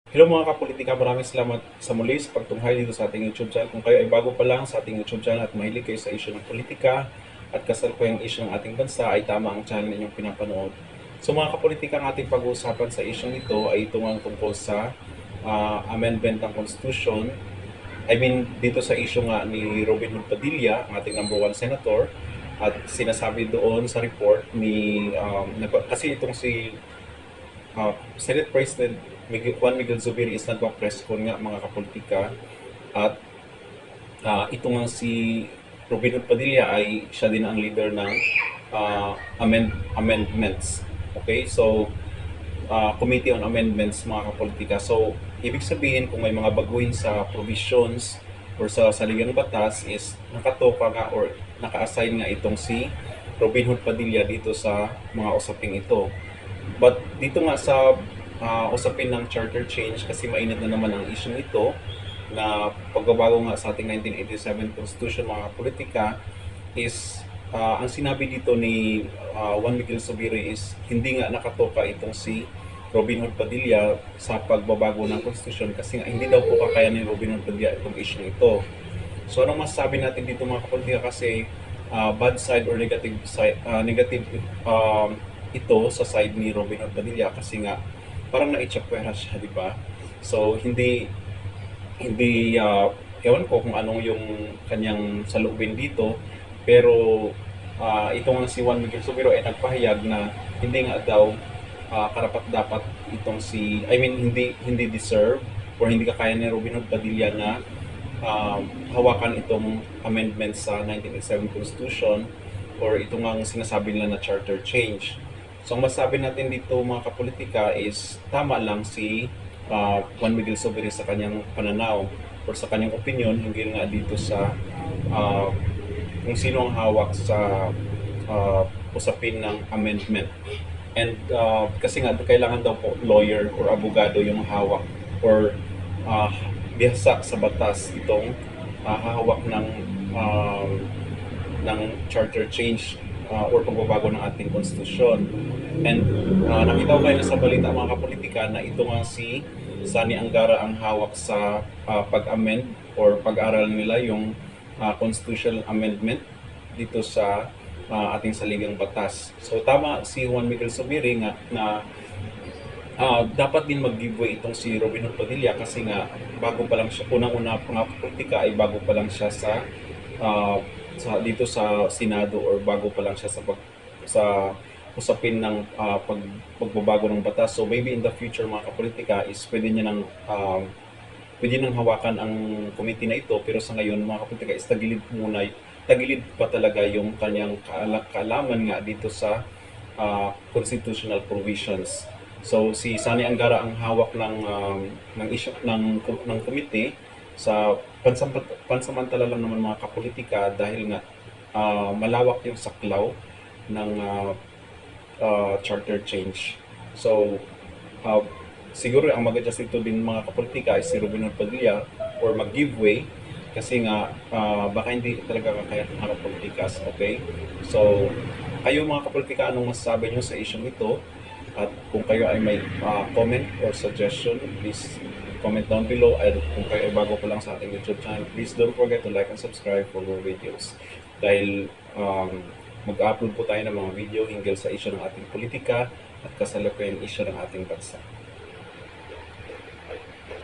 Hello mga kapolitika, maraming salamat sa muli sa pagtunghay dito sa ating YouTube channel. Kung kayo ay bago pa lang sa ating YouTube channel at mahilig kayo sa issue ng politika at kasalukuyang issue ng ating bansa, ay tama ang channel ninyong pinapanood. So mga kapolitika, ang ating pag-uusapan sa issue nito ay itong tungkol sa amendment ng Constitution. I mean, dito sa issue nga ni Robin Hood Padilla, ang ating number one senator, at sinasabi doon sa report ni, kasi itong si Senate President Juan Miguel Zubiri is nagpa-press con nga mga kapolitika, at ito nga si Robin Hood Padilla ay siya din ang leader ng amendments. Okay, so Committee on Amendments mga kapolitika. So ibig sabihin kung may mga baguhin sa provisions or sa saligang batas is nakatoka nga or naka-assign nga itong si Robin Hood Padilla dito sa mga usaping ito. But dito nga sa usapin ng charter change, kasi mainit na naman ang issue nito na pagbabago nga sa ating 1987 Constitution mga politika is ang sinabi dito ni Juan Miguel Zubiri is hindi nga nakatoka itong si Robin Hood Padilla sa pagbabago ng Constitution kasi nga hindi daw po kakaya ni Robin Hood Padilla itong issue ito. So anong masasabi natin dito mga kapolitika, kasi bad side or negative side, negative ito sa side ni Robin Hood Padilla kasi nga parang na-itchapwera siya, di ba? So hindi ewan ko kung anong yung kanyang salubin dito, pero ito nga si Juan Miguel Subiro ay nagpahayag na hindi nga daw karapat dapat itong si, I mean hindi deserve or hindi kakaya ni Robin Hood Padilla na hawakan itong amendment sa 1987 Constitution or itong ang sinasabi nila na charter change. So ang masabi natin dito mga kapolitika is tama lang si Juan Miguel Zubiri sa kanyang pananaw or sa kanyang opinion hinggil nga dito sa kung sino ang hawak sa usapin ng amendment. And kasi nga kailangan daw po lawyer or abogado yung hawak or bihasa sa batas itong hahawak ng charter change or pagbabago ng ating konstitusyon. And nakita ko kayo sa balita mga kapolitika na ito nga si Sani Angara ang hawak sa pag-amend or pag-aral nila yung constitutional amendment dito sa ating saligang batas. So tama si Juan Miguel Zubiri nga na dapat din mag-giveaway itong si Robin Hood Padilla kasi nga bago pa lang siya, unang-una mga politika ay bago pa lang siya dito sa Senado or bago pa lang siya sa usapin ng pagbabago ng batas. So maybe in the future mga kapolitika is pwede nang hawakan ang committee na ito, pero sa ngayon mga kapolitika is tagilid pa talaga yung kanyang kaalaman nga dito sa constitutional provisions. So si Sani Angara ang hawak ng issue ng committee sa pansamantala lang naman mga kapolitika dahil nga malawak yung saklaw ng charter change. So siguro ang mag-adjust ito din mga kapolitika ay si Robin Hood Padilla or mag-giveaway kasi nga baka hindi talaga kakaya ng mga kapolitikas. Okay? So kayo mga kapolitika, anong masasabi nyo sa issue nito? At kung kayo ay may comment or suggestion, please comment down below. And kung kayo ay bago pa lang sa ating YouTube channel, please don't forget to like and subscribe for more videos. Dahil mag-upload po tayo ng mga video hinggil sa issue ng ating politika at kasalukuyang issue ng ating bansa.